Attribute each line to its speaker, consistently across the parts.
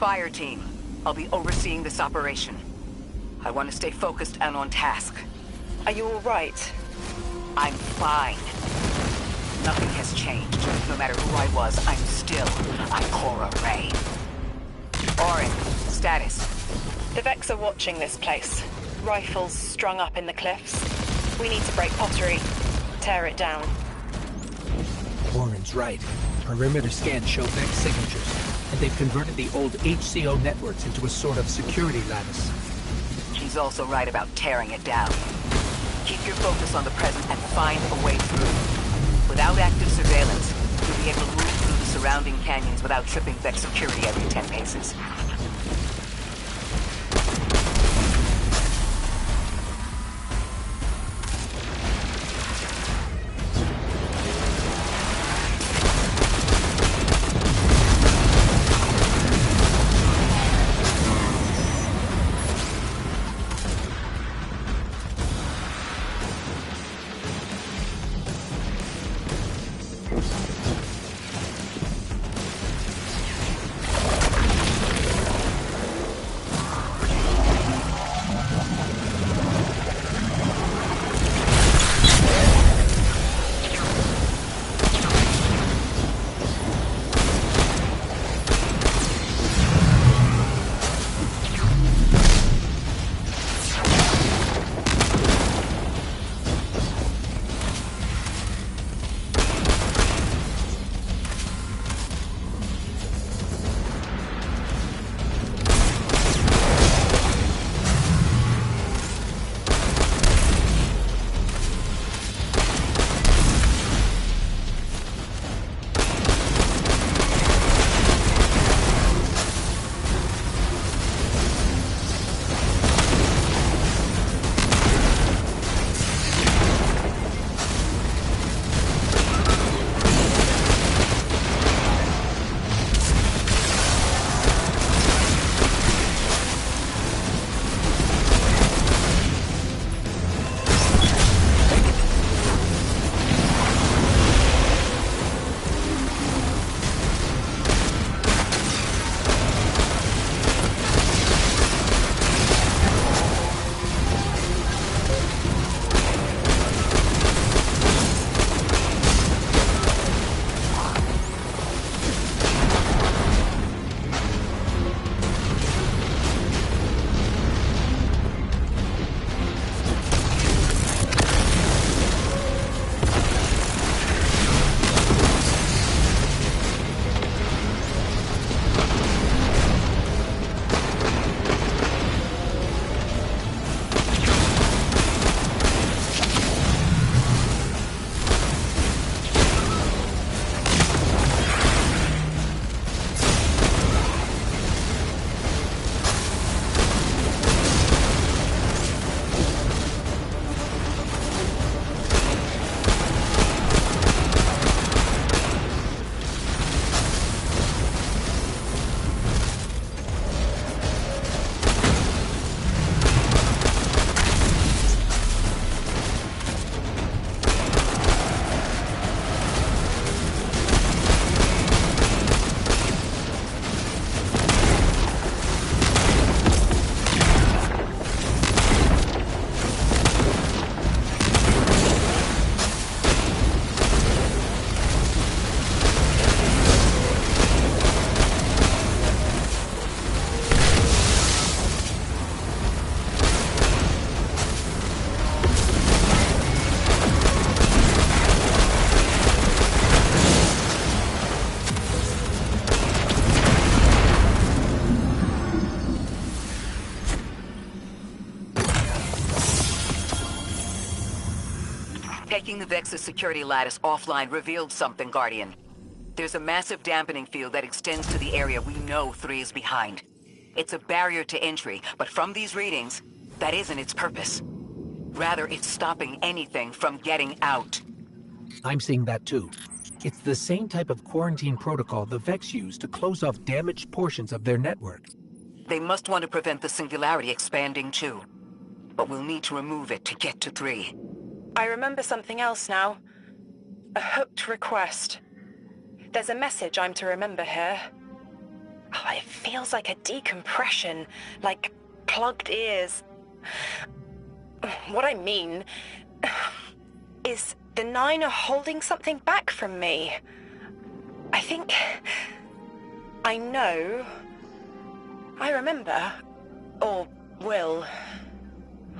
Speaker 1: Fire team. I'll be overseeing this operation. I want to stay focused and on task.
Speaker 2: Are you all right?
Speaker 1: I'm fine. Nothing has changed. No matter who I was, I'm still Ikora Rey. Orin, status.
Speaker 2: The Vex are watching this place. Rifles strung up in the cliffs. We need to break pottery. Tear it down.
Speaker 3: Orin's right. Perimeter scans show Vex signatures, and they've converted the old HCO networks into a sort of security lattice.
Speaker 1: She's also right about tearing it down. Keep your focus on the present and find a way through. Without active surveillance, you'll be able to move through the surrounding canyons without tripping Vex security every 10 paces. Taking the Vex's security lattice offline revealed something, Guardian. There's a massive dampening field that extends to the area we know 3 is behind. It's a barrier to entry, but from these readings, that isn't its purpose. Rather, it's stopping anything from getting out.
Speaker 3: I'm seeing that too. It's the same type of quarantine protocol the Vex use to close off damaged portions of their network.
Speaker 1: They must want to prevent the Singularity expanding too. But we'll need to remove it to get to 3.
Speaker 2: I remember something else now. A hooked request. There's a message I'm to remember here. Oh, it feels like a decompression, like plugged ears. What I mean is the Nine are holding something back from me. I think I know. I remember. Or will.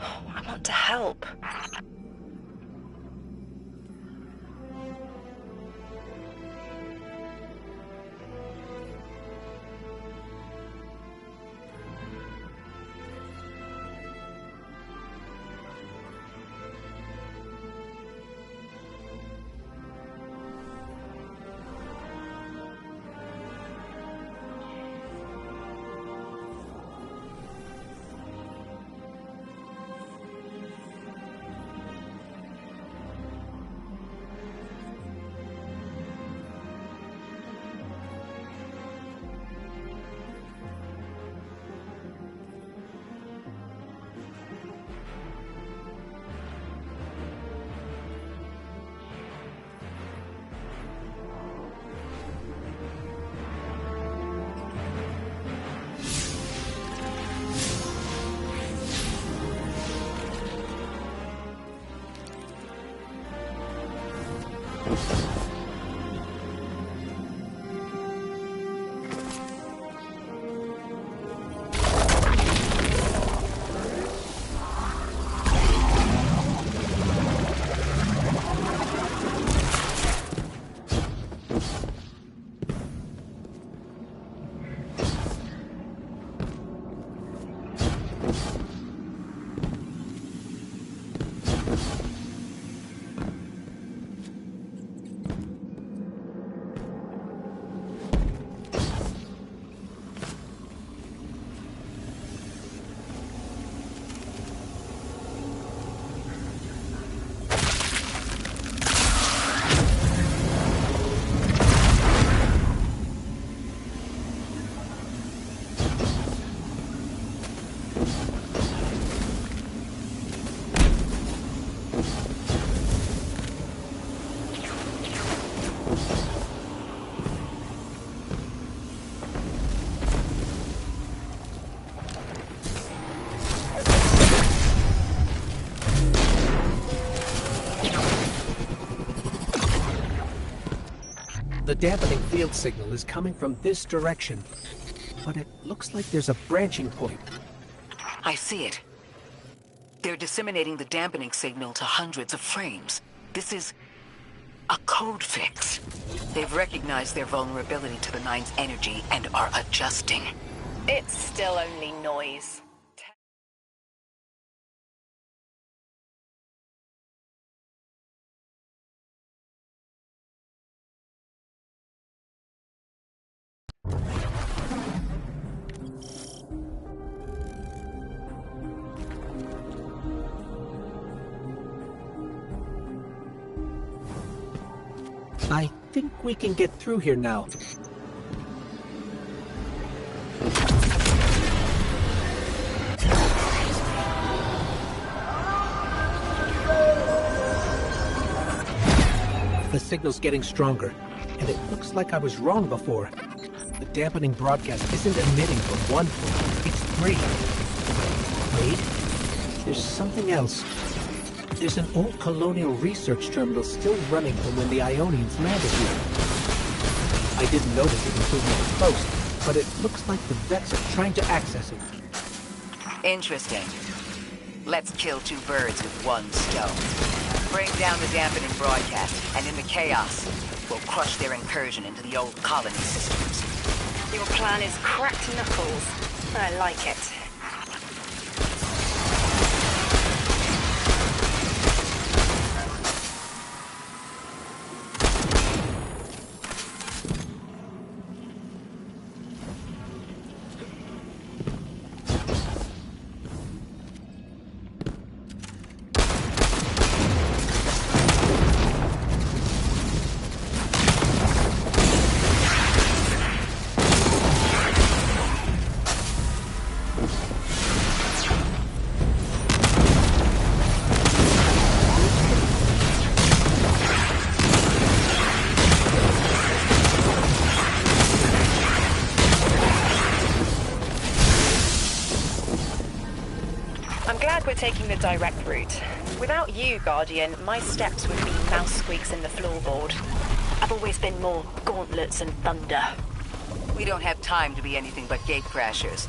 Speaker 2: I want to help.
Speaker 3: The dampening field signal is coming from this direction, but it looks like there's a branching point.
Speaker 1: I see it. They're disseminating the dampening signal to hundreds of frames. This is a code fix. They've recognized their vulnerability to the Nine's energy and are adjusting.
Speaker 2: It's still only noise.
Speaker 3: I think we can get through here now. The signal's getting stronger, and it looks like I was wrong before. The dampening broadcast isn't emitting from one point, it's three. Wait, there's something else. There's an old colonial research terminal still running from when the Ionians landed here. I didn't notice it until we were close, but it looks like the Vex are trying to access it.
Speaker 1: Interesting. Let's kill two birds with one stone. Bring down the dampening broadcast, and in the chaos, we'll crush their incursion into the old colony systems.
Speaker 2: Your plan is cracked knuckles. I like it. taking the direct route. Without you, Guardian, my steps would be mouse squeaks in the floorboard. I've always been more gauntlets and thunder.
Speaker 1: We don't have time to be anything but gate crashers.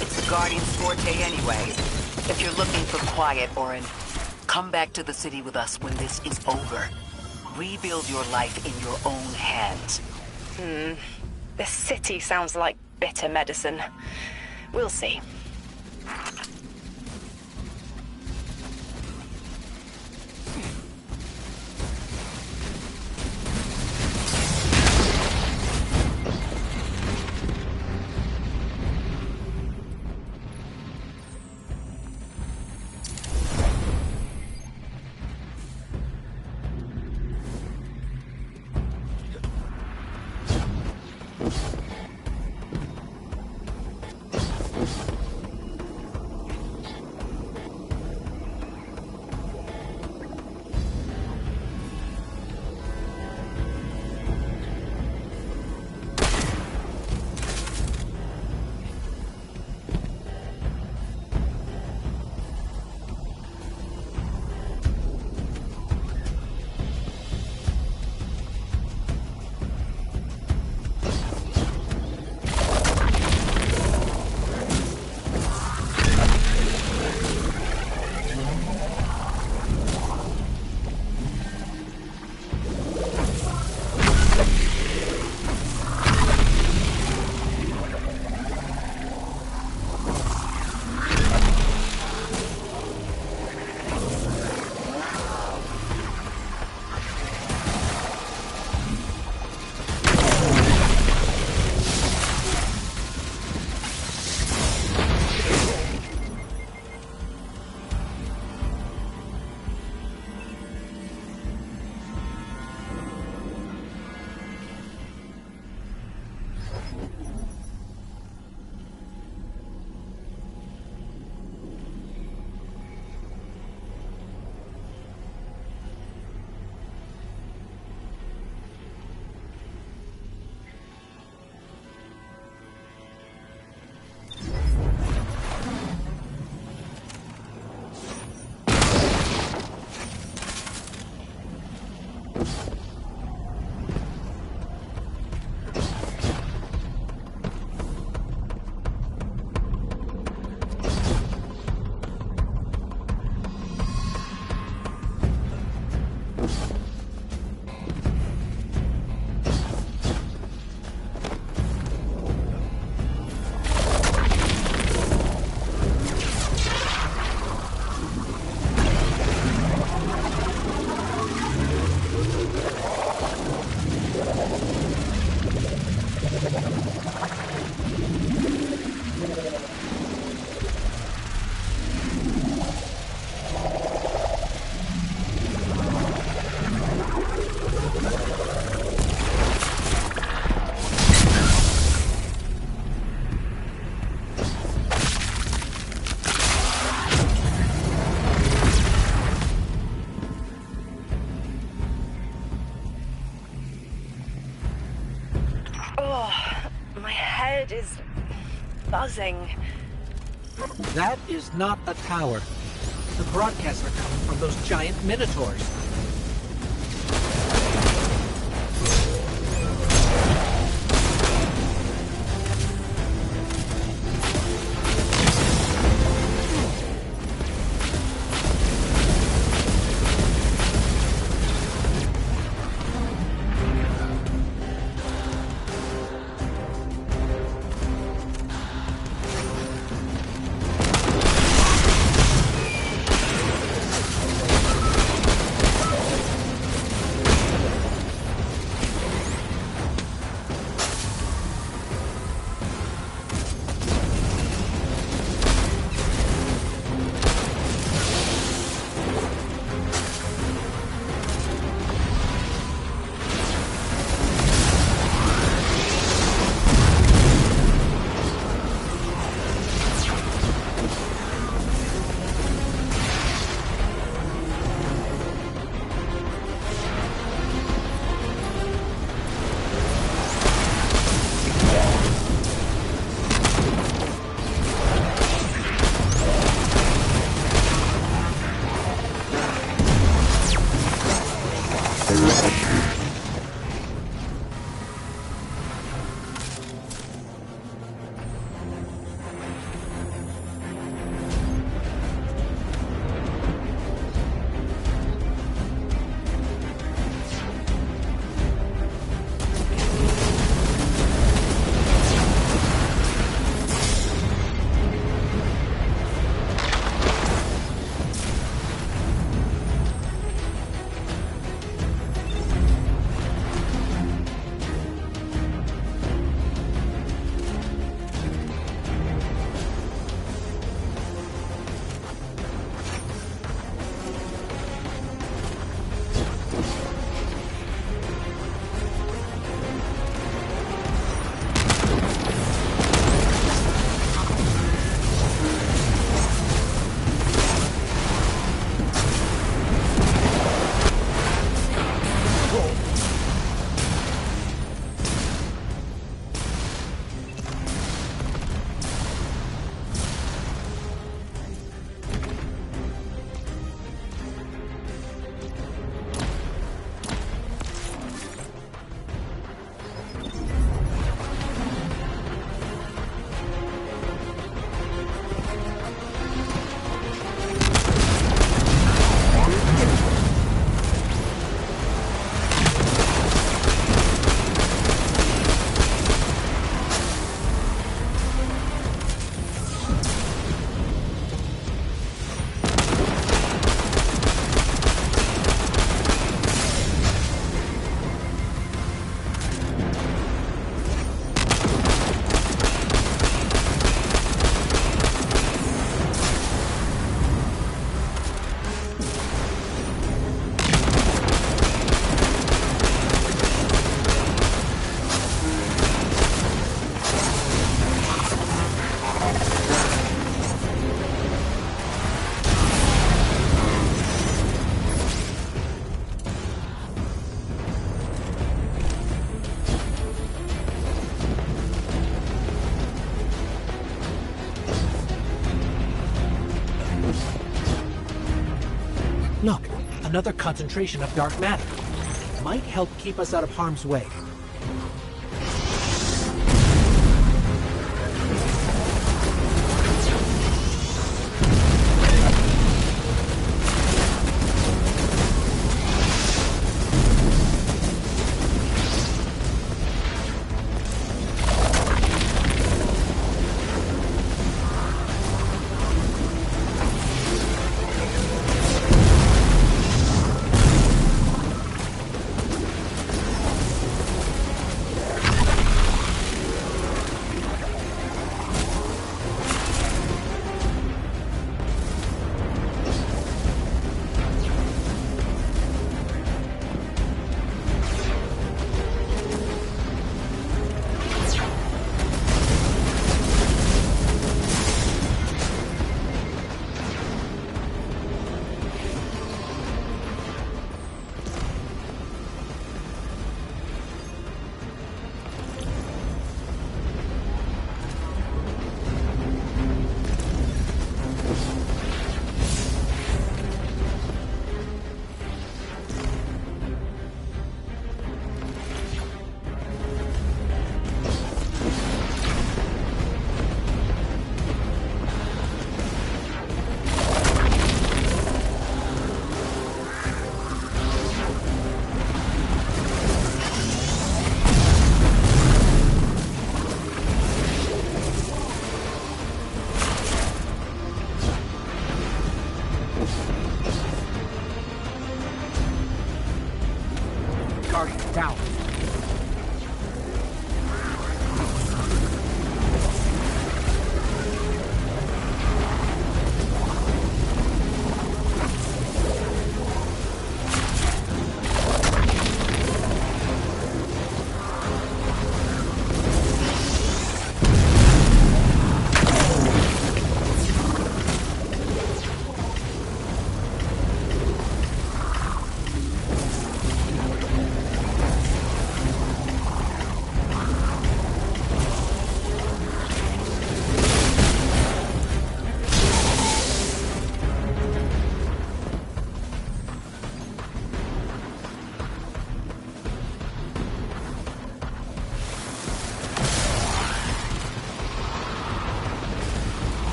Speaker 1: It's the Guardian's forte anyway. If you're looking for quiet, Orin, come back to the city with us when this is over. Rebuild your life in your own hands.
Speaker 2: The city sounds like bitter medicine. We'll see. Is buzzing.
Speaker 3: That is not a tower. The broadcasts are coming from those giant minotaurs. Look, another concentration of dark matter. Might help keep us out of harm's way. Down.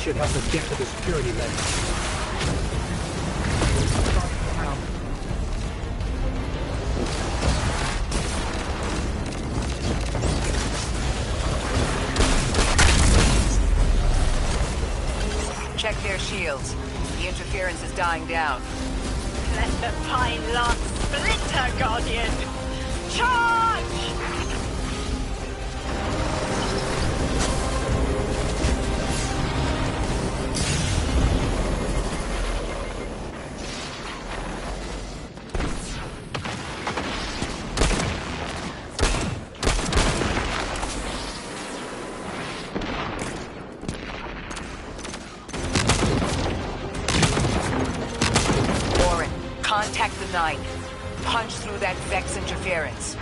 Speaker 3: should help us get to the security lattice.
Speaker 1: Check their shields. The interference is dying down.
Speaker 4: Let the pine lance splinter, Guardian! Charge!
Speaker 1: Contact the 9. Punch through that Vex interference.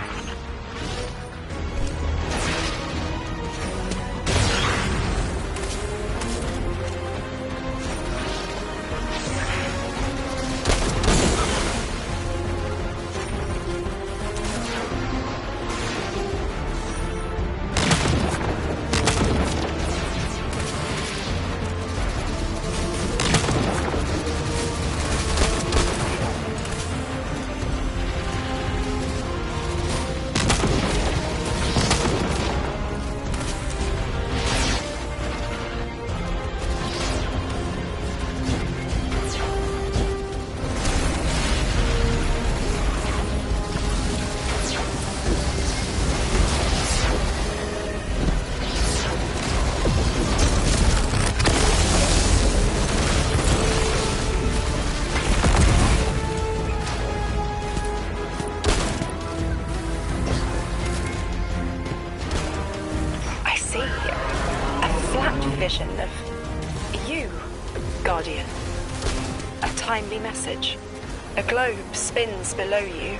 Speaker 2: Vision of you, Guardian. A timely message. A globe spins below you.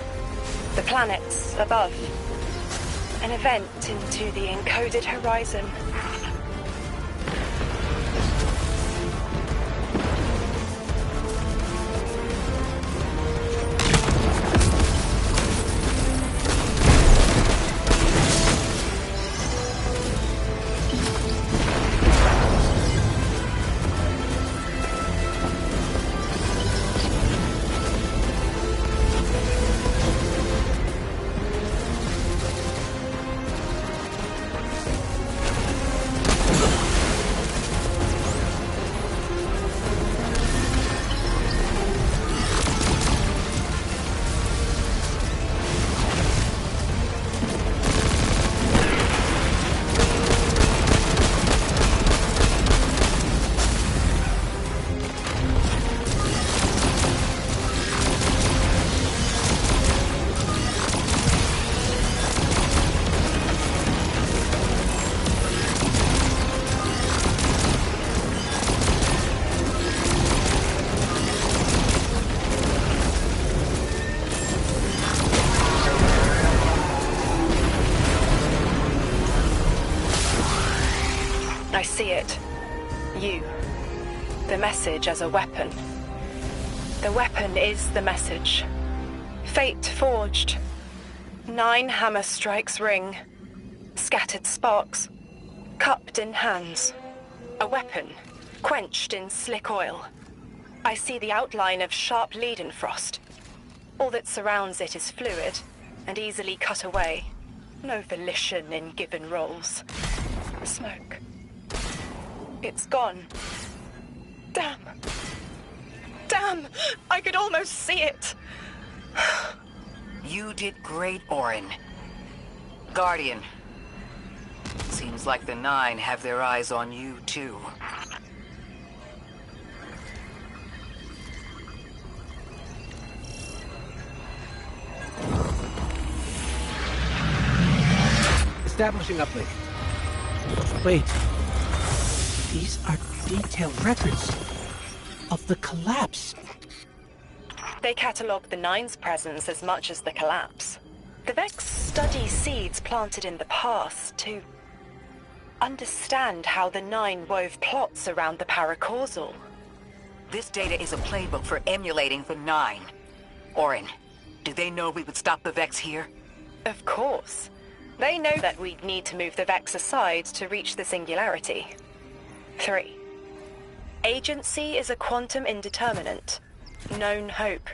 Speaker 2: The planets above. An event into the encoded horizon. I see it. You. The message as a weapon. The weapon is the message. Fate forged. 9 hammer strikes ring. Scattered sparks. Cupped in hands. A weapon. Quenched in slick oil. I see the outline of sharp Leidenfrost. All that surrounds it is fluid and easily cut away. No volition in given roles. Smoke. It's gone. Damn. Damn! I could almost see it!
Speaker 1: You did great, Orin. Guardian. Seems like the 9 have their eyes on you, too.
Speaker 3: Establishing uplink. Wait. These are detailed records of the collapse.
Speaker 2: They catalogue the 9's presence as much as the collapse. The Vex study seeds planted in the past to understand how the 9 wove plots around the paracausal.
Speaker 1: This data is a playbook for emulating the 9. Orin, do they know we would stop the Vex here?
Speaker 2: Of course. They know that we'd need to move the Vex aside to reach the singularity. 3. Agency is a quantum indeterminate. Known hope.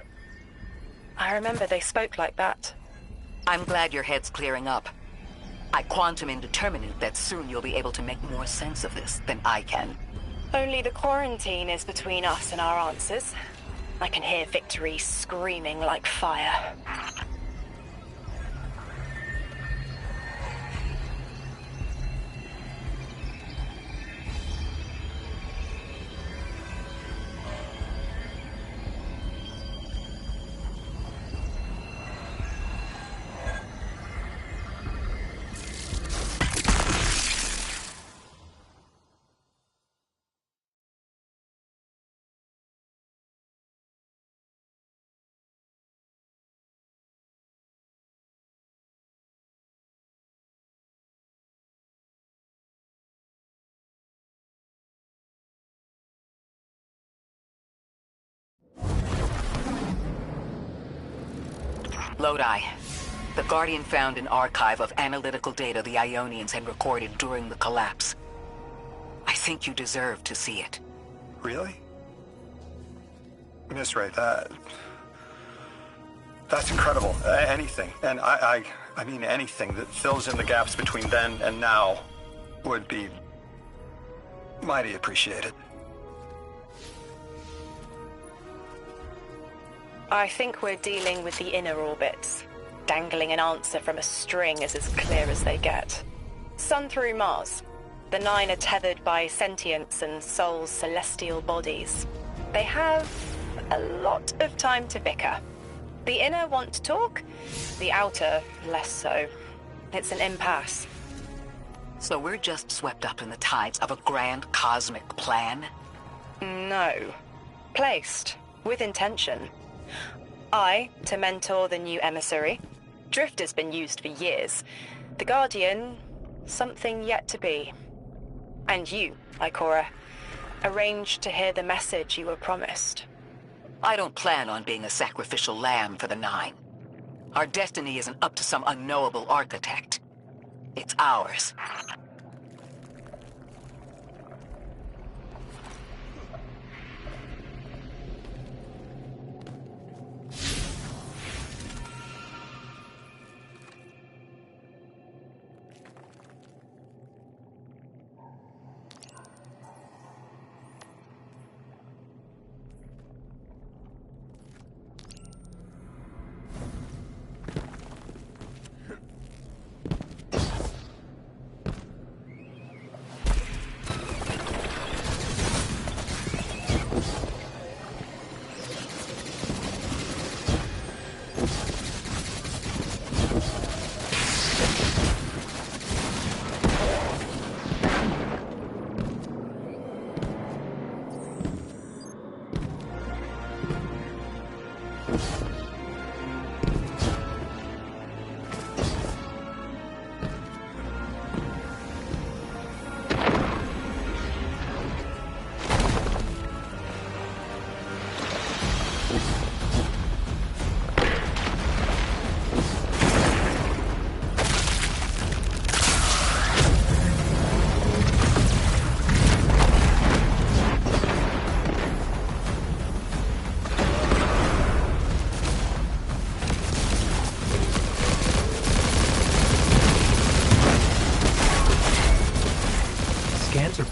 Speaker 2: I remember they spoke like that.
Speaker 1: I'm glad your head's clearing up. I quantum indeterminate that soon you'll be able to make more sense of this than I can.
Speaker 2: Only the quarantine is between us and our answers. I can hear victory screaming like fire.
Speaker 1: Lodi. The Guardian found an archive of analytical data the Ionians had recorded during the collapse. I think you deserve to see it.
Speaker 5: Really? Miss Ray, that's incredible. Anything, and I mean anything that fills in the gaps between then and now would be mighty appreciated.
Speaker 2: I think we're dealing with the inner orbits. Dangling an answer from a string is as clear as they get. Sun through Mars. The 9 are tethered by sentience and Sol's celestial bodies. They have a lot of time to bicker. The inner want to talk, the outer less so. It's an impasse.
Speaker 1: So we're just swept up in the tides of a grand cosmic plan?
Speaker 2: No. Placed. With intention. I, to mentor the new emissary. Drift has been used for years. The Guardian, something yet to be. And you, Ikora, arranged to hear the message you were promised.
Speaker 1: I don't plan on being a sacrificial lamb for the 9. Our destiny isn't up to some unknowable architect. It's ours.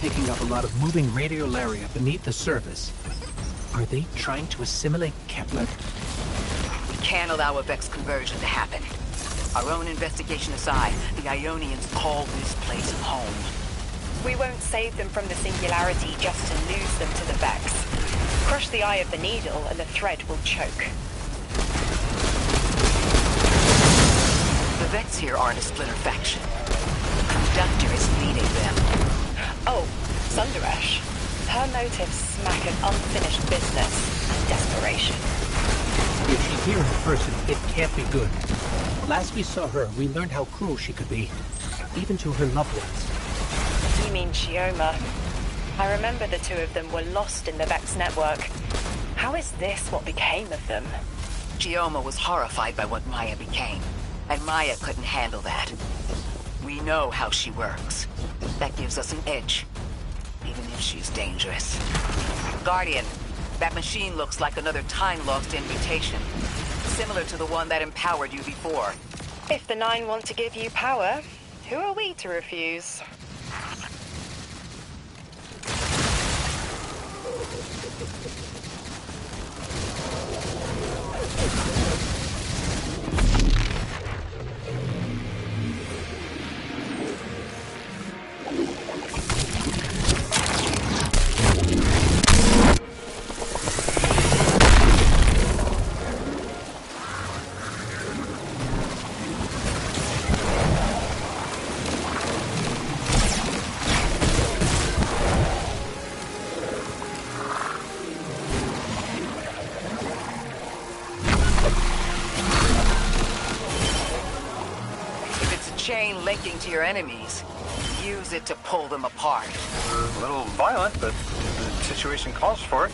Speaker 3: Picking up a lot of moving radiolaria beneath the surface. Are they trying to assimilate Kepler?
Speaker 1: We can't allow a Vex conversion to happen. Our own investigation aside, the Ionians call this place home.
Speaker 2: We won't save them from the singularity just to lose them to the Vex. Crush the eye of the needle and the thread will choke.
Speaker 1: The Vex here aren't a splinter faction. The conductor is leading them.
Speaker 2: Oh, Sundaresh. Her motives smack of unfinished business and desperation.
Speaker 3: If she's here in person, it can't be good. Last we saw her, we learned how cruel she could be, even to her loved ones.
Speaker 2: You mean Chioma? I remember the two of them were lost in the Vex network. How is this what became of them?
Speaker 1: Chioma was horrified by what Maya became, and Maya couldn't handle that. We know how she works. That gives us an edge, even if she's dangerous. Guardian, that machine looks like another time-lost mutation, similar to the one that empowered you before.
Speaker 2: If the Nine want to give you power, who are we to refuse?
Speaker 1: Chain linking to your enemies. Use it to pull them apart.
Speaker 5: A little violent, but the situation calls for it.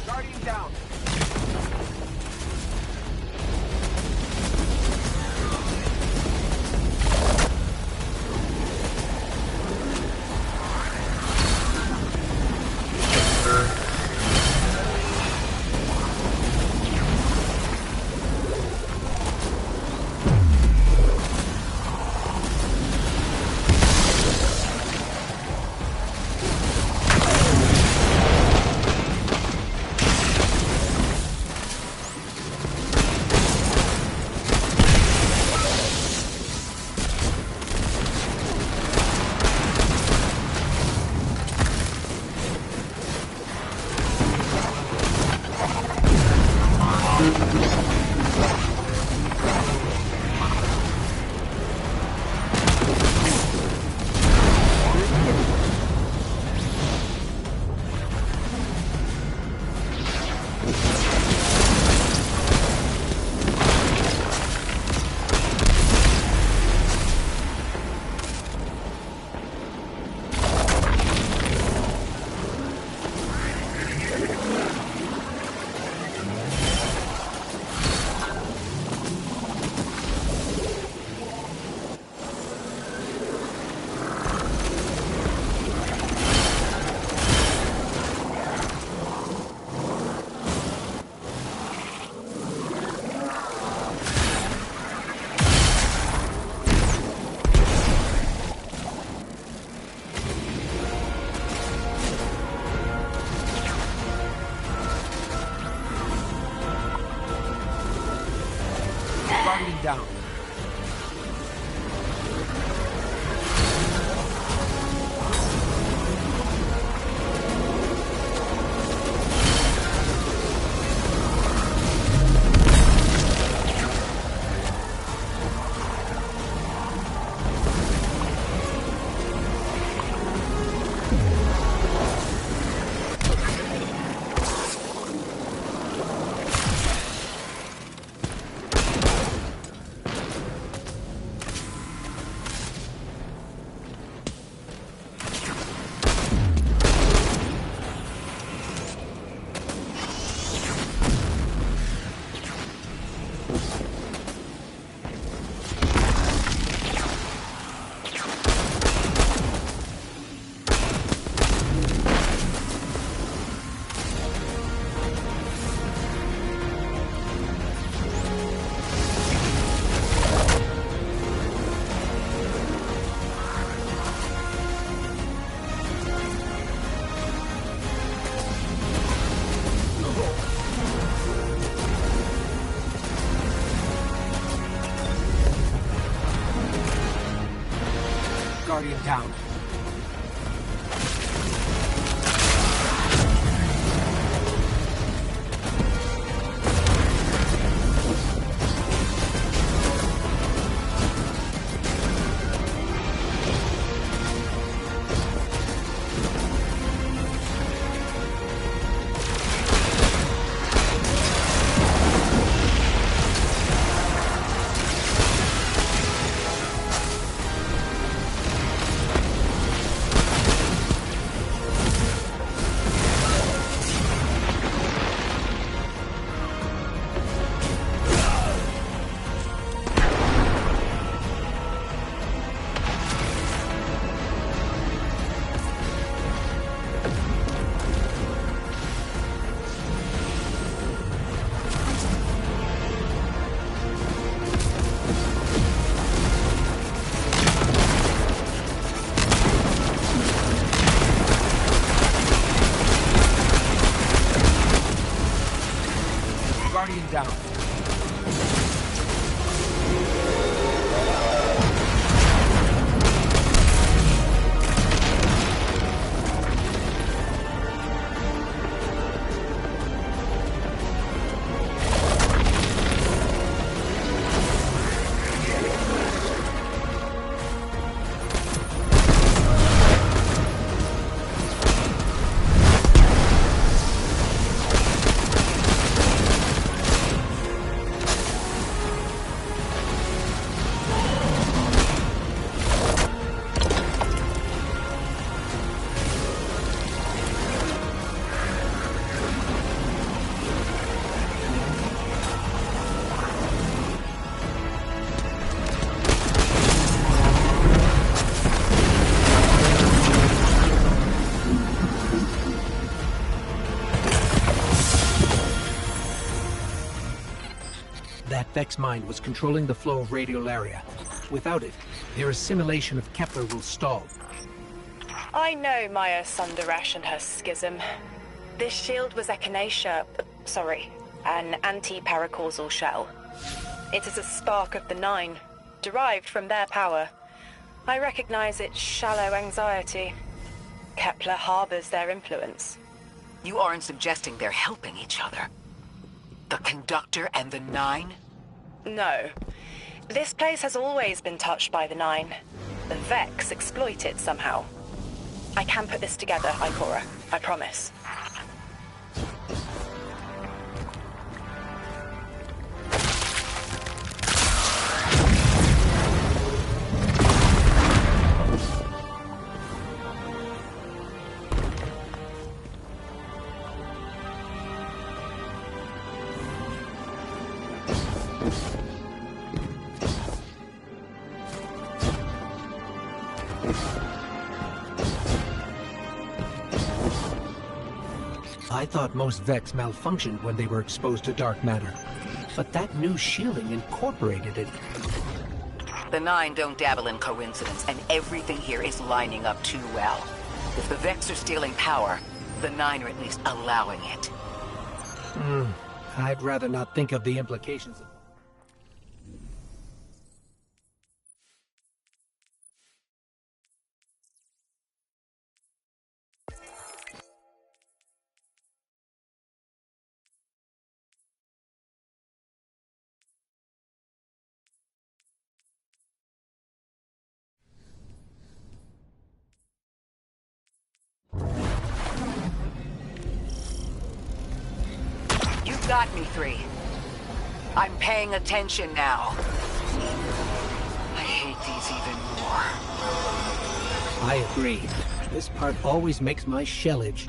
Speaker 6: Guardian down.
Speaker 3: Guardian down. Guardian down. That Vex mind was controlling the flow of radiolaria. Without it, their assimilation of Kepler will stall.
Speaker 2: I know Maya Sundaresh and her schism. This shield was echinacea, an anti-paracausal shell. It is a spark of the Nine, derived from their power. I recognize its shallow anxiety. Kepler harbors their influence.
Speaker 1: You aren't suggesting they're helping each other? The Conductor and the Nine?
Speaker 2: No. This place has always been touched by the Nine. The Vex exploit it somehow. I can put this together, Ikora. I promise.
Speaker 3: I thought most Vex malfunctioned when they were exposed to dark matter, but that new shielding incorporated it.
Speaker 1: The Nine don't dabble in coincidence, and everything here is lining up too well. If the Vex are stealing power, the Nine are at least allowing it.
Speaker 3: I'd rather not think of the implications of...
Speaker 1: Got me, 3. I'm paying attention now. I hate these even more.
Speaker 3: I agree. This part always makes my shell itch.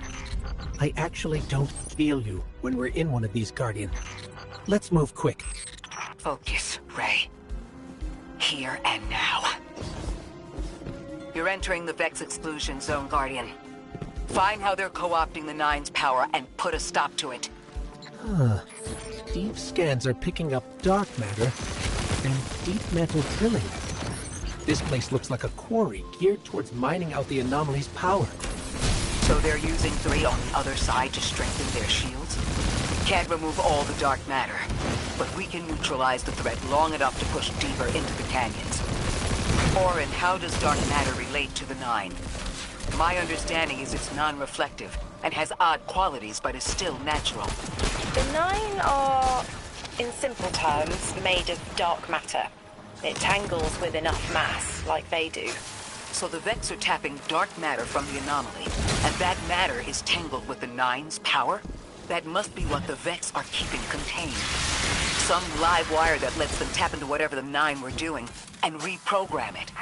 Speaker 3: I actually don't feel you when we're in one of these, Guardian. Let's move quick.
Speaker 1: Focus, Ray. Here and now. You're entering the Vex exclusion zone, Guardian. Find how they're co-opting the Nine's power and put a stop to it.
Speaker 3: Deep scans are picking up dark matter and deep metal drilling. This place looks like a quarry geared towards mining out the anomaly's power.
Speaker 1: So they're using 3 on the other side to strengthen their shields? Can't remove all the dark matter, but we can neutralize the threat long enough to push deeper into the canyons. Orin, how does dark matter relate to the Nine? My understanding is it's non-reflective and has odd qualities, but is still natural.
Speaker 2: The Nine are, in simple terms, made of dark matter. It tangles with enough mass, like they do.
Speaker 1: So the Vex are tapping dark matter from the anomaly, and that matter is tangled with the Nine's power? That must be what the Vex are keeping contained. Some live wire that lets them tap into whatever the Nine were doing and reprogram it.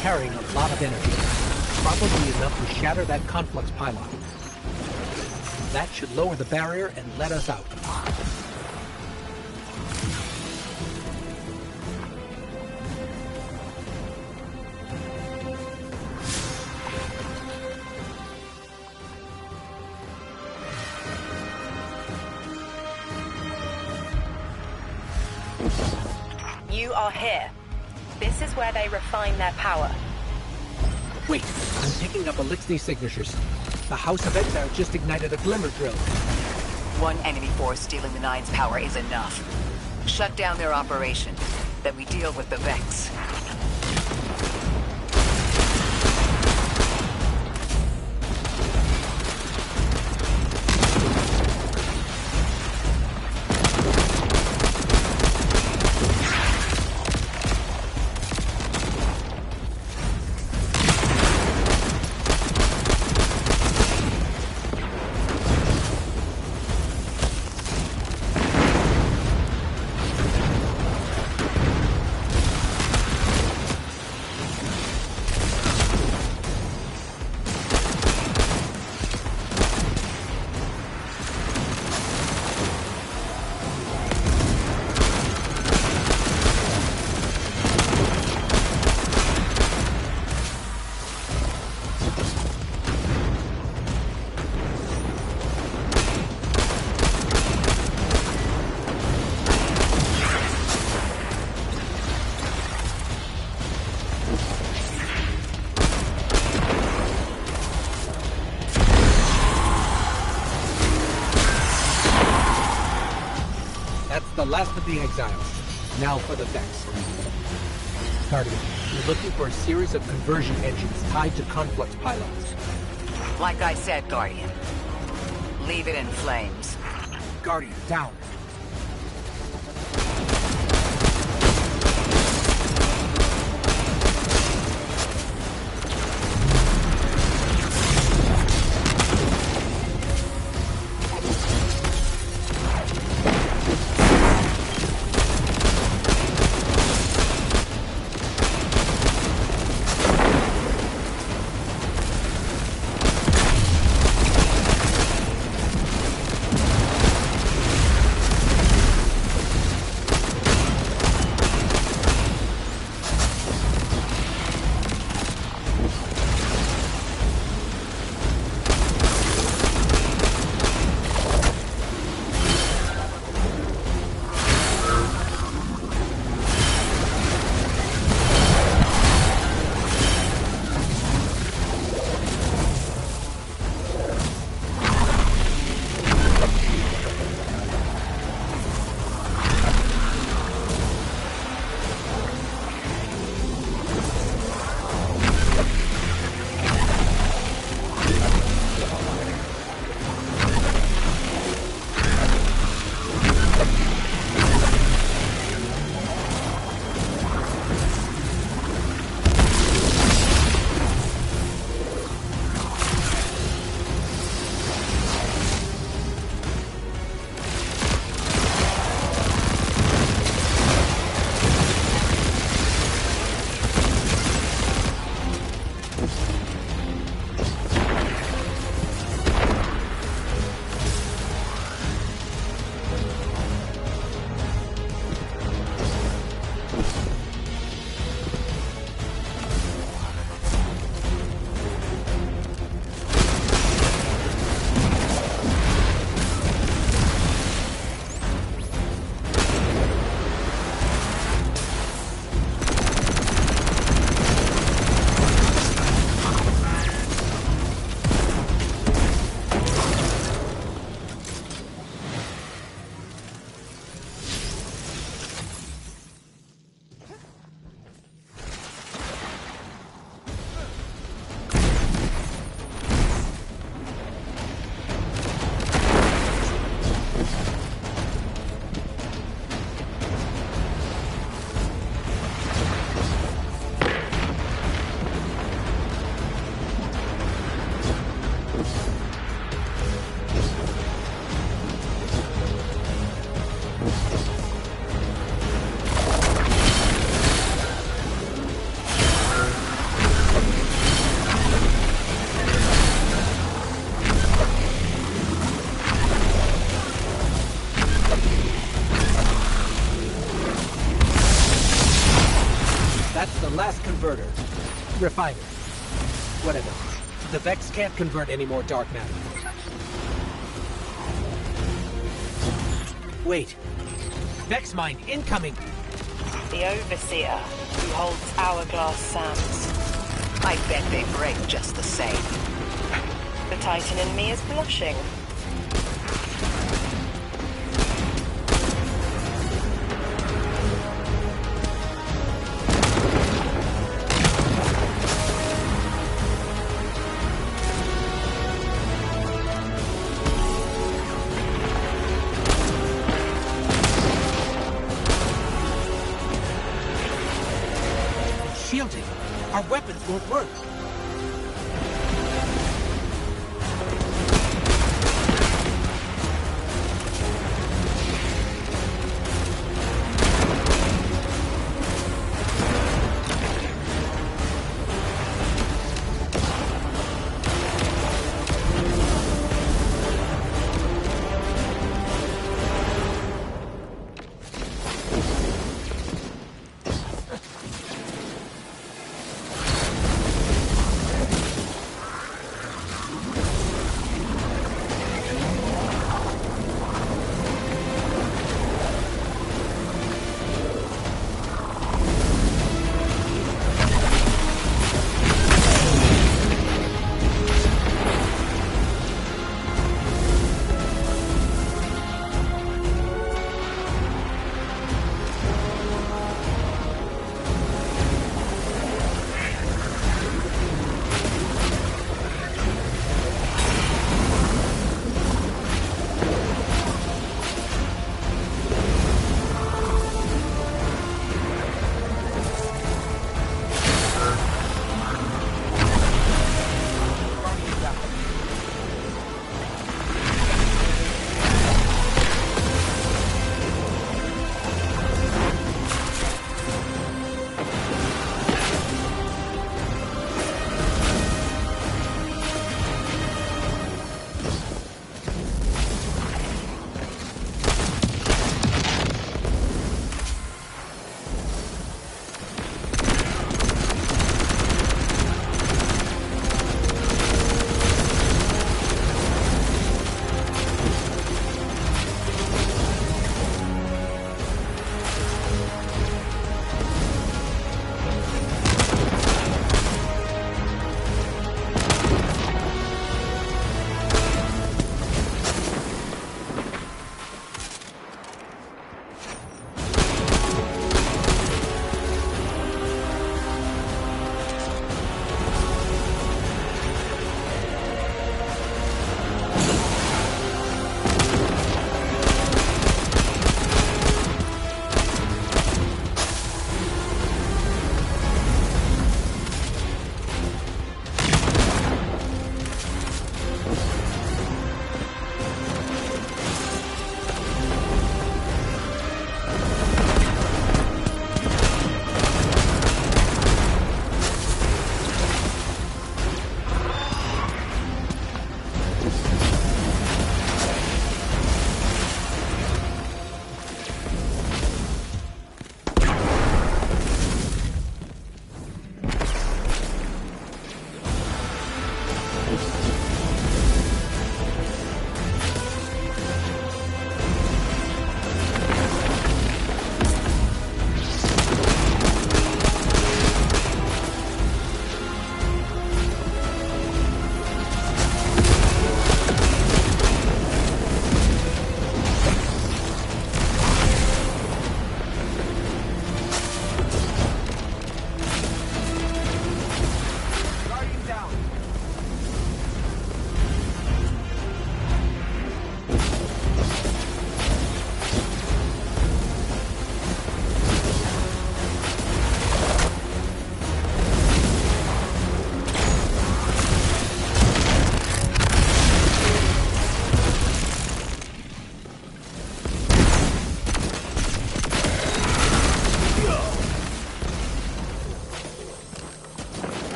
Speaker 3: Carrying a lot of energy, probably enough to shatter that conflux pylon. That should lower the barrier and let us out.
Speaker 2: You are here. This is where they refine their power.
Speaker 3: Wait, I'm picking up Elixir signatures. The House of Exile just ignited a glimmer drill.
Speaker 1: One enemy force stealing the Nine's power is enough. Shut down their operation, then we deal with the Vex.
Speaker 3: The last of the exiles. Now for the Vex. Guardian, you're looking for a series of conversion engines tied to conflux pylons.
Speaker 1: Like I said, Guardian. Leave it in flames.
Speaker 3: Guardian, down. converter. Refiner. Whatever. The Vex can't convert any more dark matter. Wait. Vex mine incoming!
Speaker 2: The Overseer, who holds Hourglass Sands.
Speaker 1: I bet they break just the same.
Speaker 2: The Titan in me is blushing.
Speaker 3: Shielding. Our weapons won't work.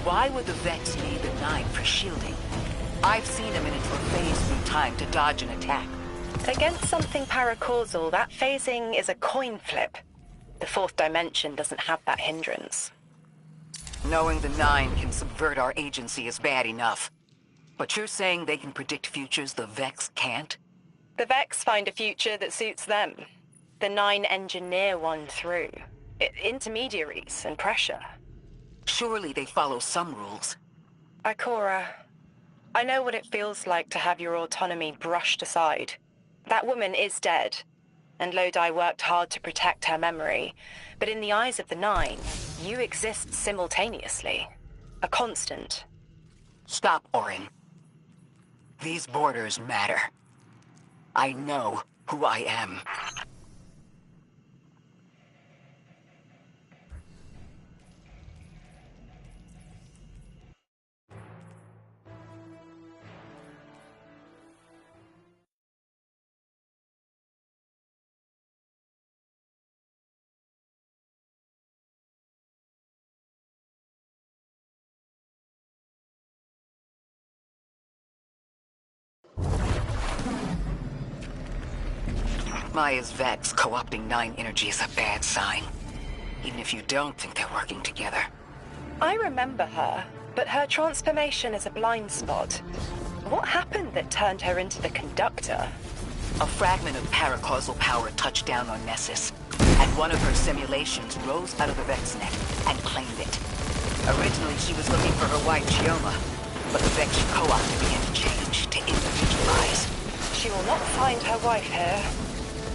Speaker 1: Why would the Vex need the 9 for shielding? I've seen a Minotaur phase through time to dodge an attack.
Speaker 2: Against something paracausal, that phasing is a coin flip. The fourth dimension doesn't have that hindrance.
Speaker 1: Knowing the Nine can subvert our agency is bad enough. But you're saying they can predict futures the Vex can't?
Speaker 2: The Vex find a future that suits them. The Nine engineer one through. Intermediaries and pressure.
Speaker 1: Surely they follow some rules.
Speaker 2: Ikora, I know what it feels like to have your autonomy brushed aside. That woman is dead, and Lodi worked hard to protect her memory. But in the eyes of the Nine, you exist simultaneously. A constant.
Speaker 1: Stop, Orin. These borders matter. I know who I am. Maya's Vex co-opting Nine energy is a bad sign. Even if you don't think they're working together.
Speaker 2: I remember her, but her transformation is a blind spot. What happened that turned her into the Conductor?
Speaker 1: A fragment of paracausal power touched down on Nessus, and one of her simulations rose out of the Vex net and claimed it. Originally, she was looking for her wife, Chioma, but the Vex she co-opted began to change, to individualize.
Speaker 2: She will not find her wife here,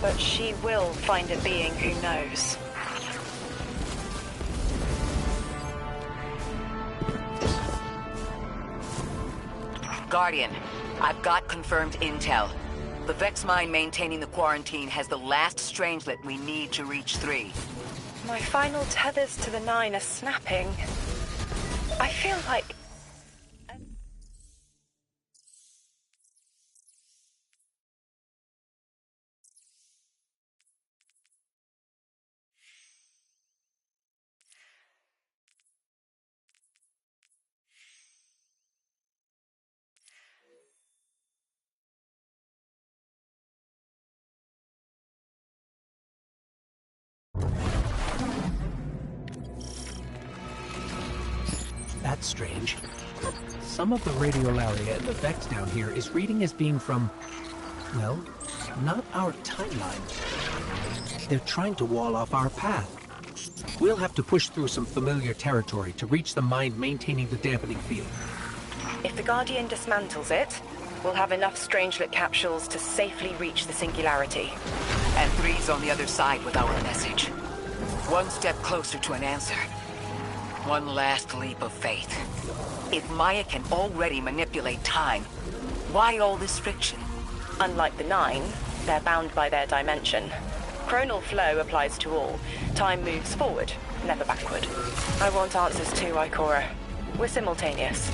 Speaker 2: but she will find a being who knows.
Speaker 1: Guardian, I've got confirmed intel. The Vex mine maintaining the quarantine has the last strangelet we need to reach 3.
Speaker 2: My final tethers to the Nine are snapping. I feel like...
Speaker 3: That's strange. Some of the radiolaria in the Vex down here is reading as being from, well, not our timeline. They're trying to wall off our path. We'll have to push through some familiar territory to reach the mine maintaining the dampening field.
Speaker 2: If the Guardian dismantles it, we'll have enough Strangelet capsules to safely reach the Singularity.
Speaker 1: And 3's on the other side with our message. One step closer to an answer. One last leap of faith. If Maya can already manipulate time, why all this friction?
Speaker 2: Unlike the Nine, they're bound by their dimension. Chronal flow applies to all. Time moves forward, never backward. I want answers too, Ikora. We're simultaneous.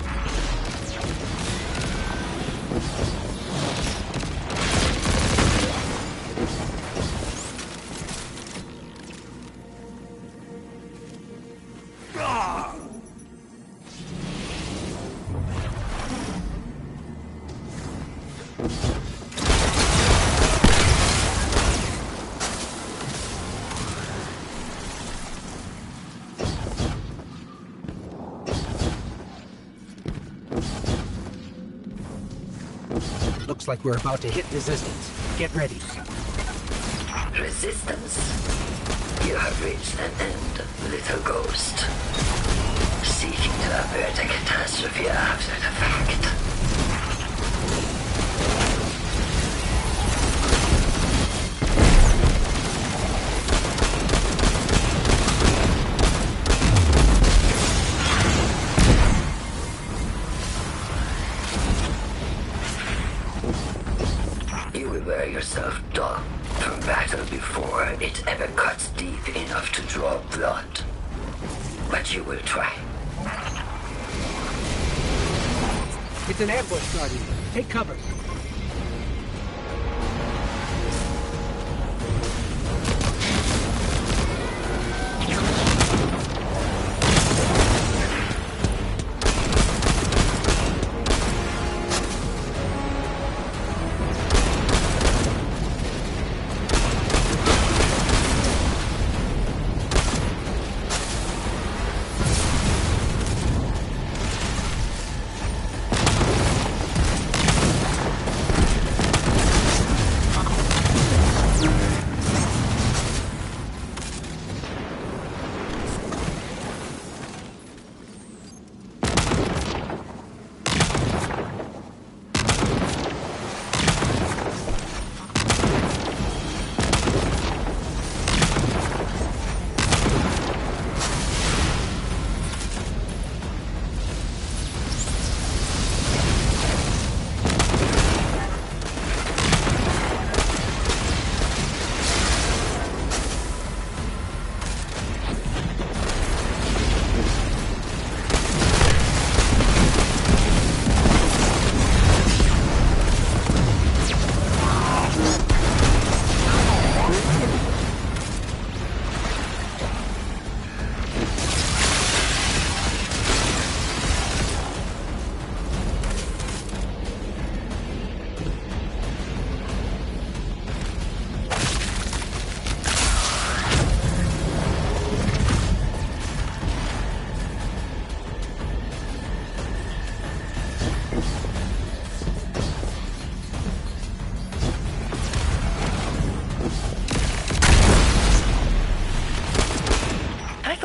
Speaker 3: Looks like we're about to hit resistance. Get ready.
Speaker 6: Resistance? You have reached an end, little ghost. Seeking to avert a catastrophe after the fact. You will wear yourself dumb from battle before it ever cuts deep enough to draw blood. But you will try.
Speaker 3: It's an ambush, Guardian. Take cover.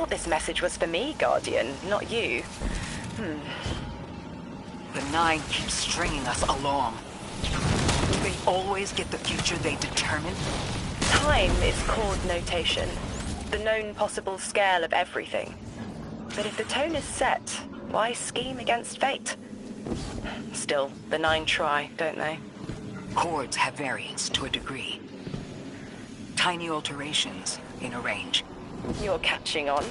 Speaker 2: thought this message was for me, Guardian, not you.
Speaker 1: The Nine keep stringing us along. Do they always get the future they determine?
Speaker 2: Time is chord notation, the known possible scale of everything. But if the tone is set, why scheme against fate? Still, the Nine try, don't they?
Speaker 1: Chords have variance to a degree. Tiny alterations in a range.
Speaker 2: You're catching on.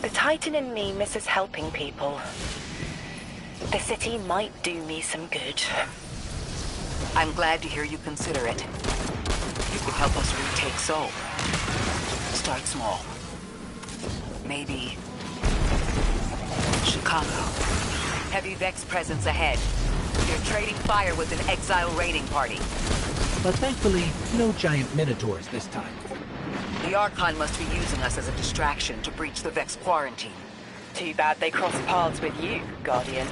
Speaker 2: The Titan in me misses helping people. The city might do me some good.
Speaker 1: I'm glad to hear you consider it. You could help us retake Seoul. Start small. Maybe Chicago. Heavy Vex presence ahead. They're trading fire with an exile raiding party.
Speaker 3: But thankfully, no giant minotaurs this time.
Speaker 1: The Archon must be using us as a distraction to breach the Vex quarantine.
Speaker 2: Too bad they crossed paths with you, Guardian.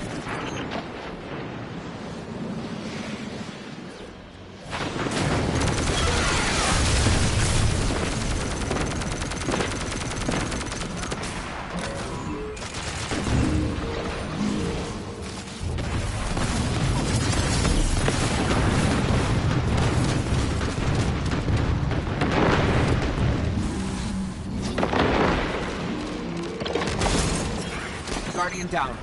Speaker 3: Guardian down.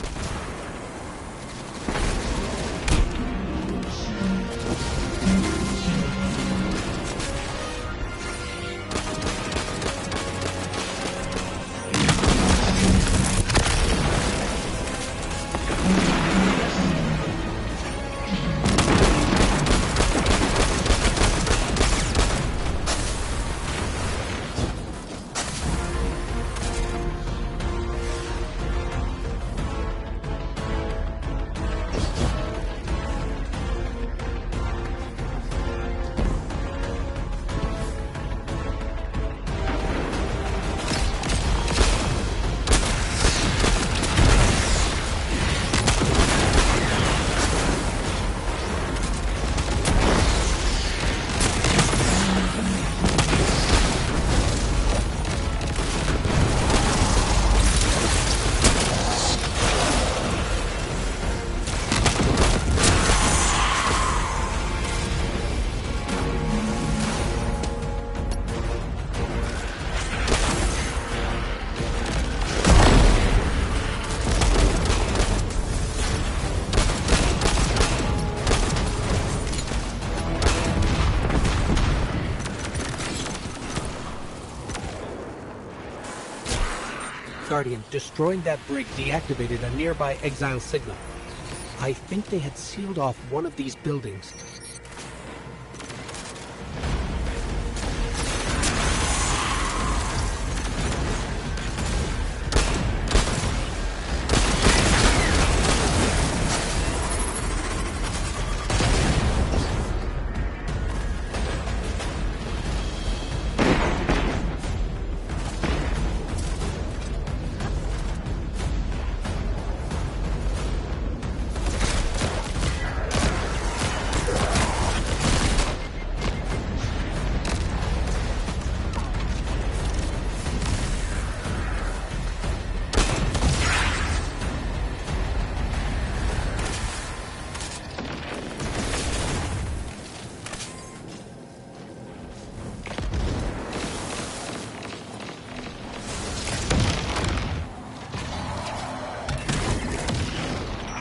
Speaker 3: Guardian, destroying that brig deactivated a nearby exile signal. I think they had sealed off one of these buildings.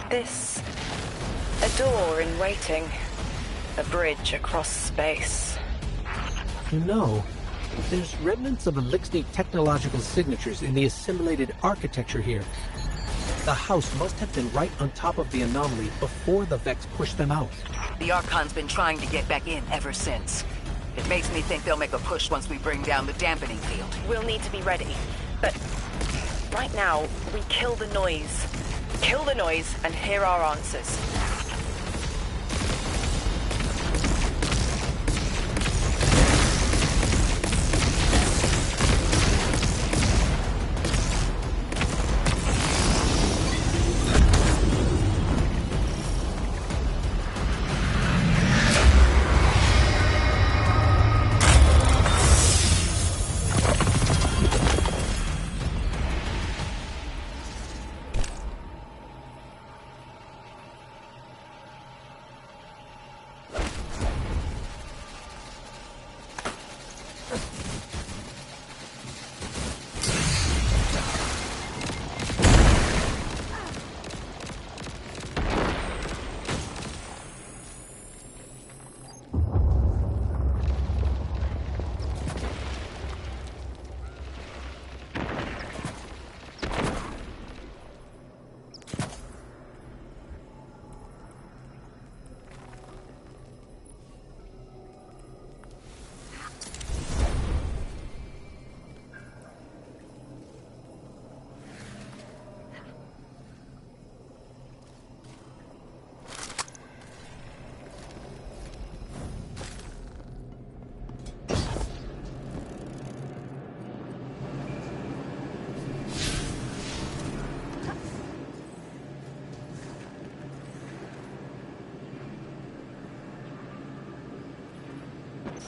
Speaker 2: This... a door in waiting. A bridge across space.
Speaker 3: No. There's remnants of Elixir technological signatures in the assimilated architecture here. The house must have been right on top of the anomaly before the Vex pushed them out.
Speaker 1: The Archon's been trying to get back in ever since. It makes me think they'll make a push once we bring down the dampening field.
Speaker 2: We'll need to be ready. But right now, we kill the noise. Kill the noise and hear our answers.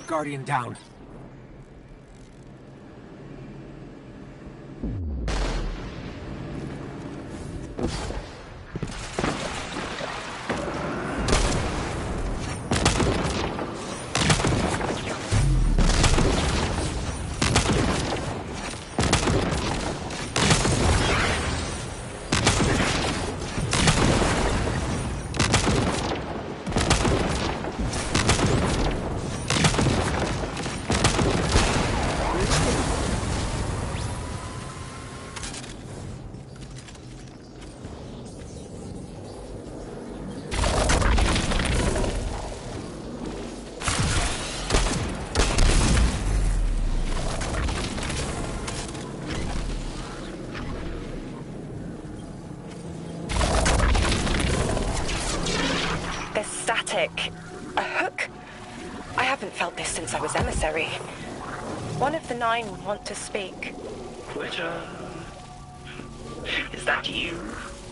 Speaker 3: Guardian down.
Speaker 2: A hook? I haven't felt this since I was emissary. One of the 9 would want to speak.
Speaker 7: Quitter. Is that you,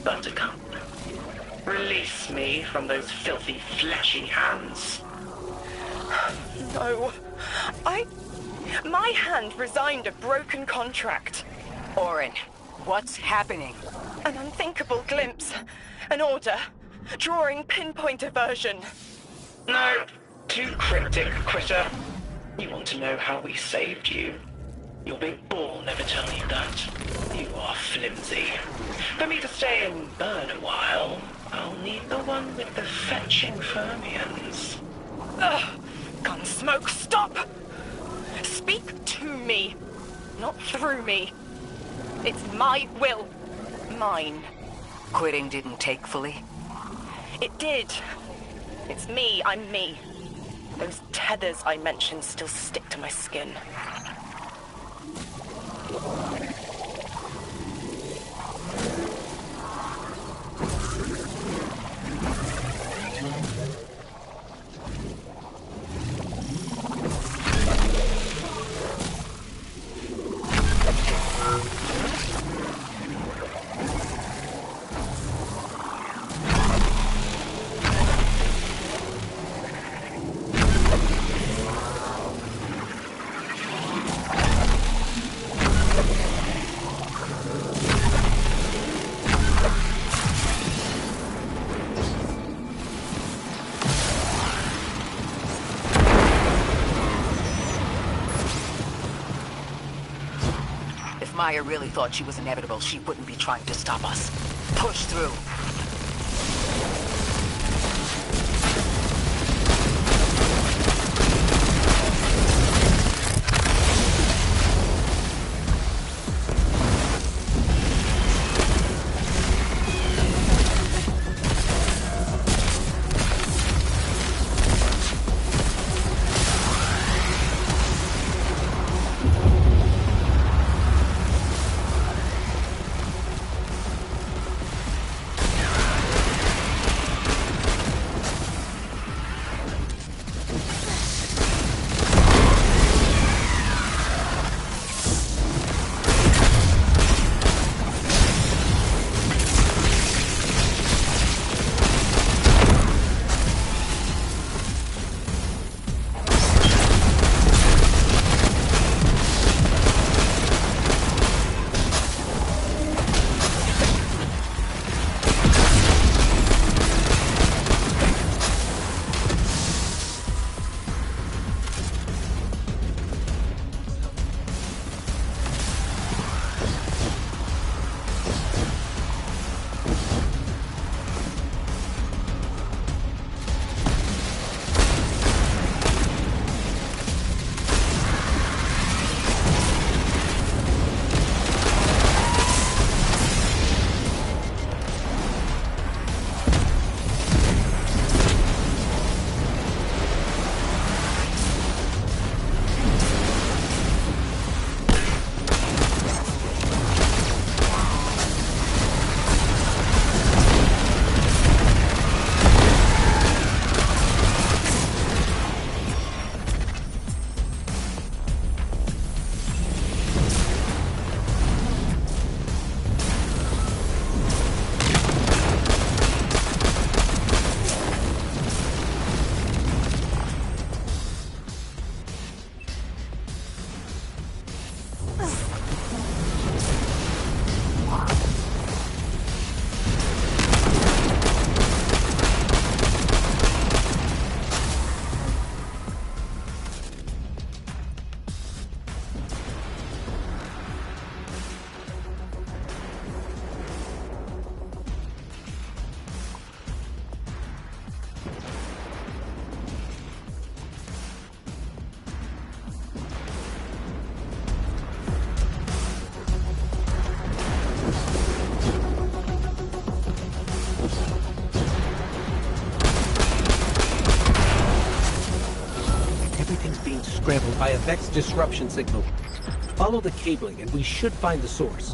Speaker 7: Buttercup? Release me from those filthy, fleshy hands.
Speaker 2: No. My hand resigned a broken contract.
Speaker 1: Orin, what's happening?
Speaker 2: An unthinkable glimpse. An order. Drawing pinpoint aversion.
Speaker 7: No, too cryptic, Quitter. You want to know how we saved you? Your big ball never tell you that. You are flimsy. For me to stay and burn a while, I'll need the one with the fetching fermions.
Speaker 2: Ugh! Gunsmoke, stop! Speak to me, not through me. It's my will. Mine.
Speaker 1: Quitting didn't take fully?
Speaker 2: It did. It's me, I'm me. Those tethers I mentioned still stick to my skin.
Speaker 1: Maya really thought she was inevitable, she wouldn't be trying to stop us. Push through.
Speaker 3: everything's being scrambled by a Vex disruption signal. Follow the cabling and we should find the source.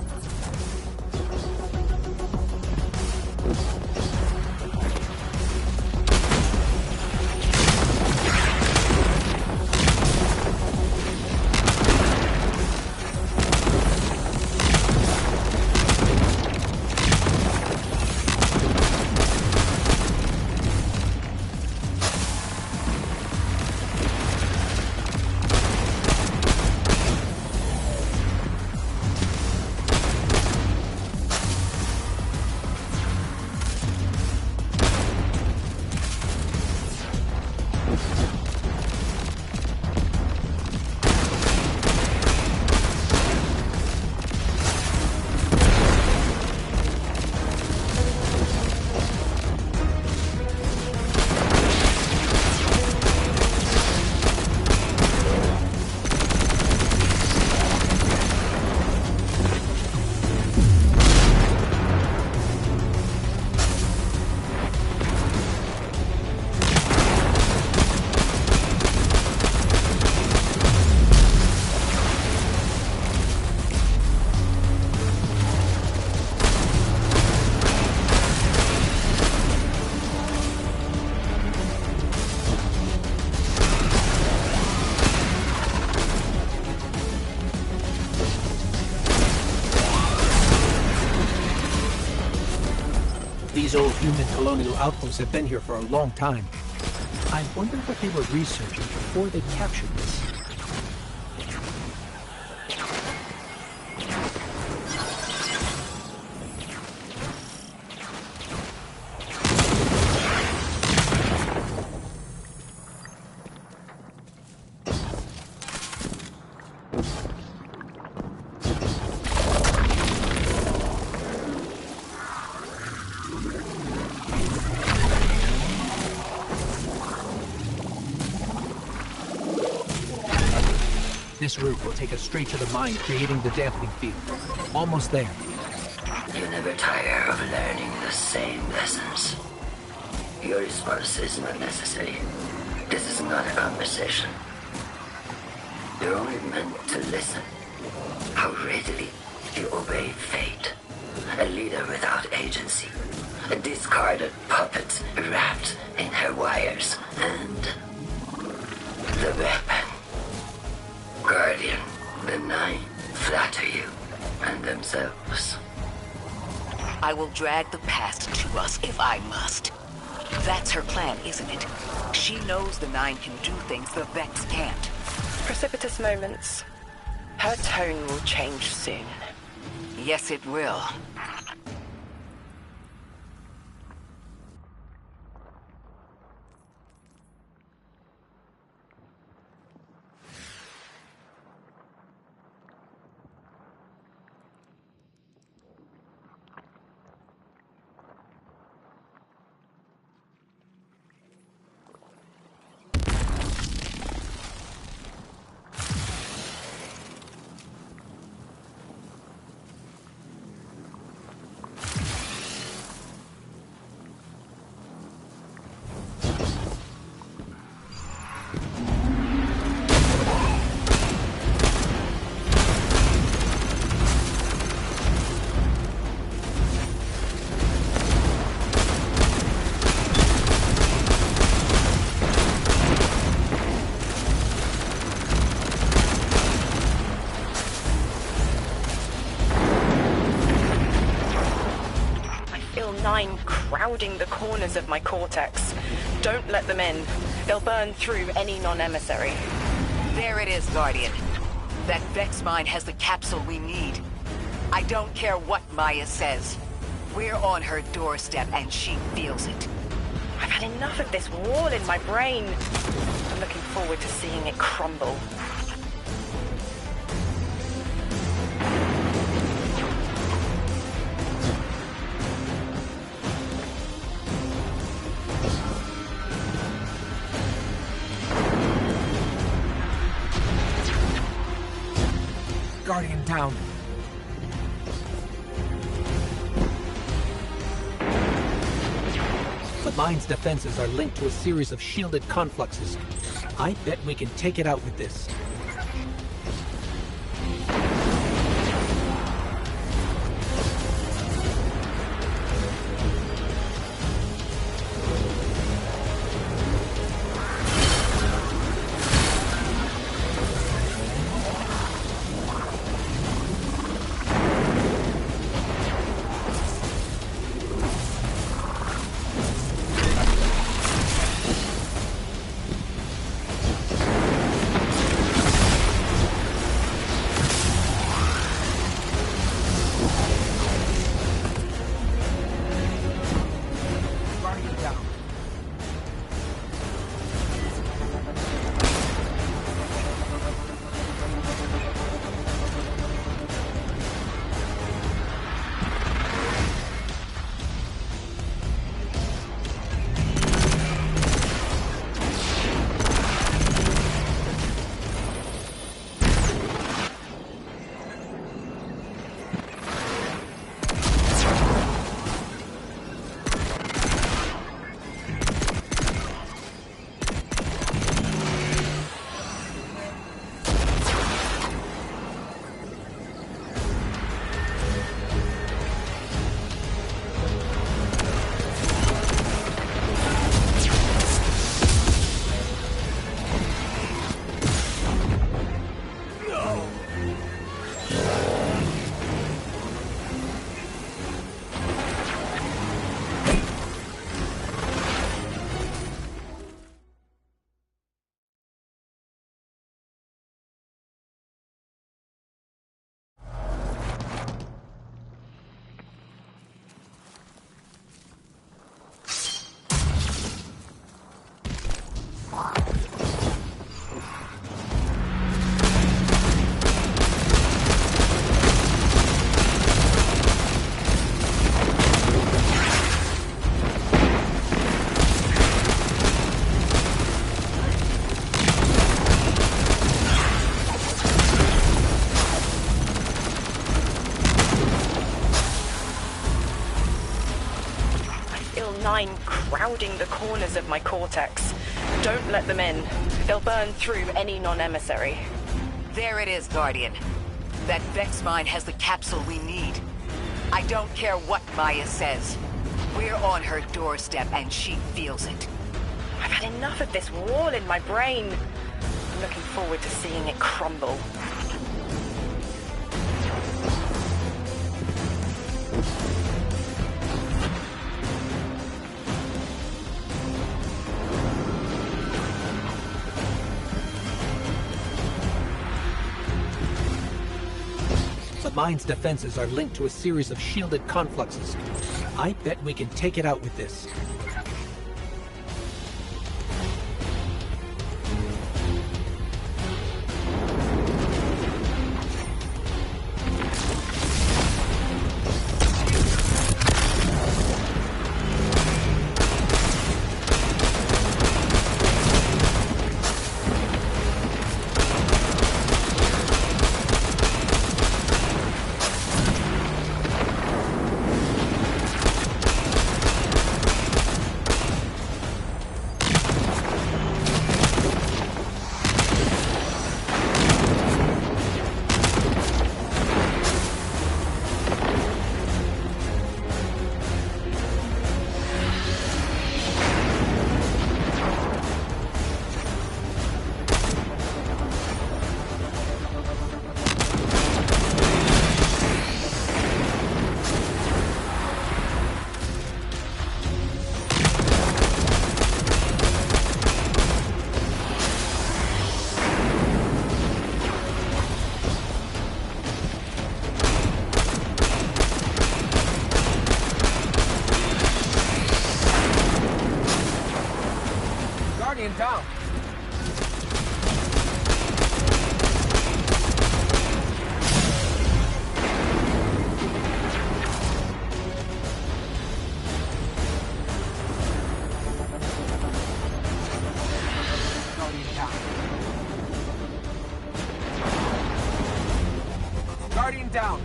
Speaker 3: These old human colonial outposts have been here for a long time. I wonder what they were researching before they captured this. This route will take us straight to the mine, creating the dampening field. Almost there.
Speaker 6: You never tire of learning the same lessons. Your response is not necessary. This is not a conversation. You're only meant to listen. How readily you obey fate. A leader without agency. A discarded puppet wrapped in her wires. And the weapon. Guardian, the Nine flatter you and themselves.
Speaker 1: I will drag the past to us if I must. That's her plan, isn't it? She knows the Nine can do things the Vex can't.
Speaker 2: Precipitous moments. Her tone will change soon.
Speaker 1: Yes, it will.
Speaker 2: Crowding the corners of my cortex. Don't let them in. They'll burn through any non-emissary.
Speaker 1: There it is, Guardian. That Vex mine has the capsule we need. I don't care what Maya says. We're on her doorstep and she feels it.
Speaker 2: I've had enough of this wall in my brain. I'm looking forward to seeing it crumble.
Speaker 3: Guardian down. The mine's defenses are linked to a series of shielded confluxes. I bet we can take it out with this.
Speaker 2: Crowding the corners of my cortex. Don't let them in. They'll burn through any non-emissary.
Speaker 1: There it is, Guardian. That Vex mine has the capsule we need. I don't care what Maya says. We're on her doorstep and she feels it.
Speaker 2: I've had enough of this wall in my brain. I'm looking forward to seeing it crumble.
Speaker 3: The mine's defenses are linked to a series of shielded confluxes. I bet we can take it out with this.
Speaker 8: Down. Guardian down.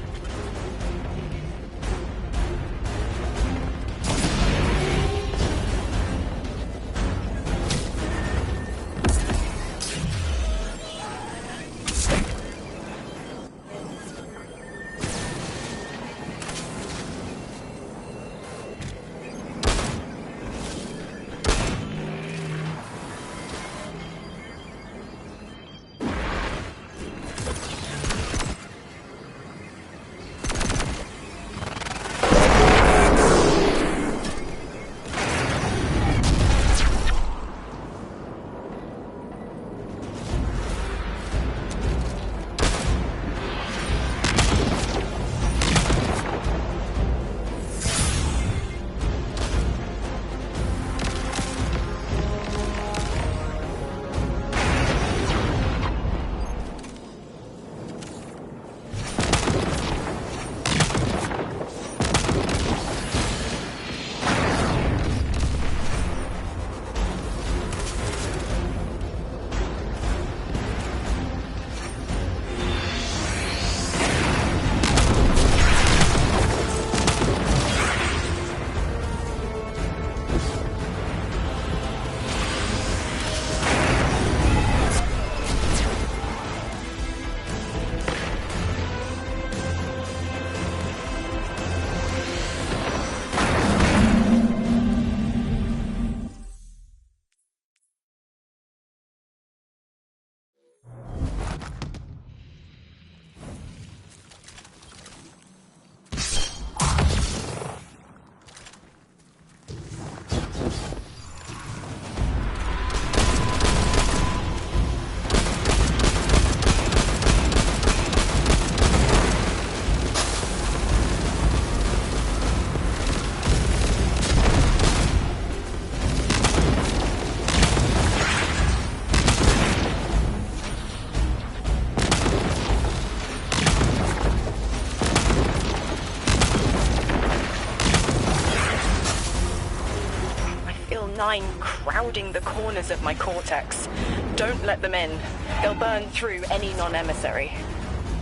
Speaker 2: crowding the corners of my cortex. Don't let them in. They'll burn through any non-emissary.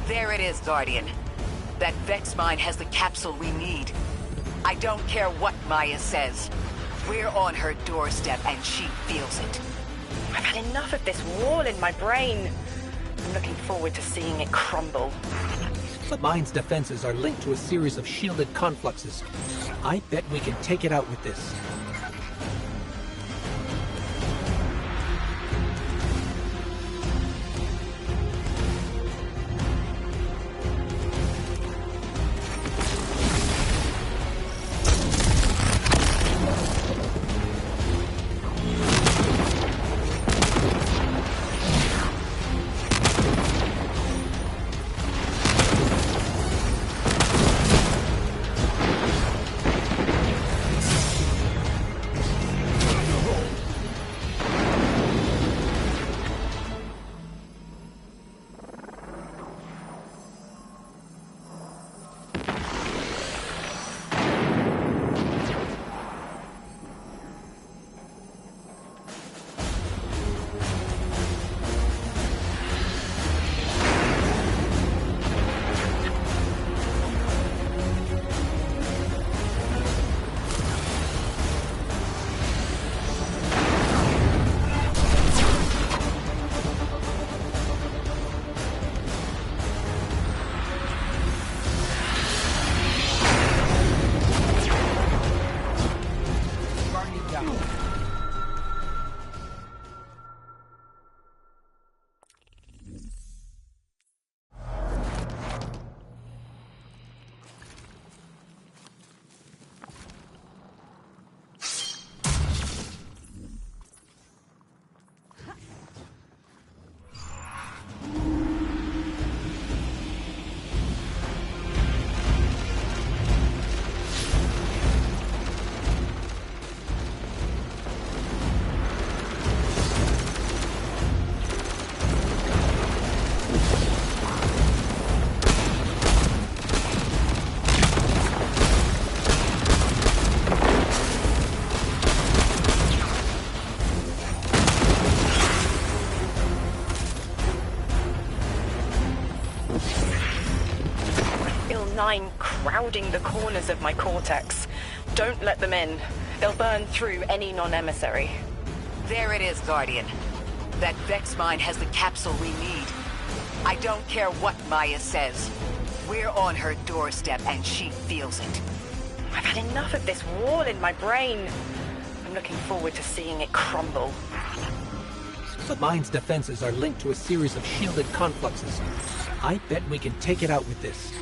Speaker 1: There it is, Guardian. That Vex mine has the capsule we need. I don't care what Maya says. We're on her doorstep and she feels it.
Speaker 2: I've had enough of this wall in my brain. I'm looking forward to seeing it crumble.
Speaker 3: The mine's defenses are linked to a series of shielded confluxes. I bet we can take it out with this.
Speaker 2: Il-9 crowding the corners of my cortex. Don't let them in. They'll burn through any non-emissary.
Speaker 1: There it is, Guardian. That Vex mine has the capsule we need. I don't care what Maya says. We're on her doorstep and she feels it.
Speaker 2: I've had enough of this wall in my brain. I'm looking forward to seeing it crumble.
Speaker 3: The mine's defenses are linked to a series of shielded confluxes. I bet we can take it out with this.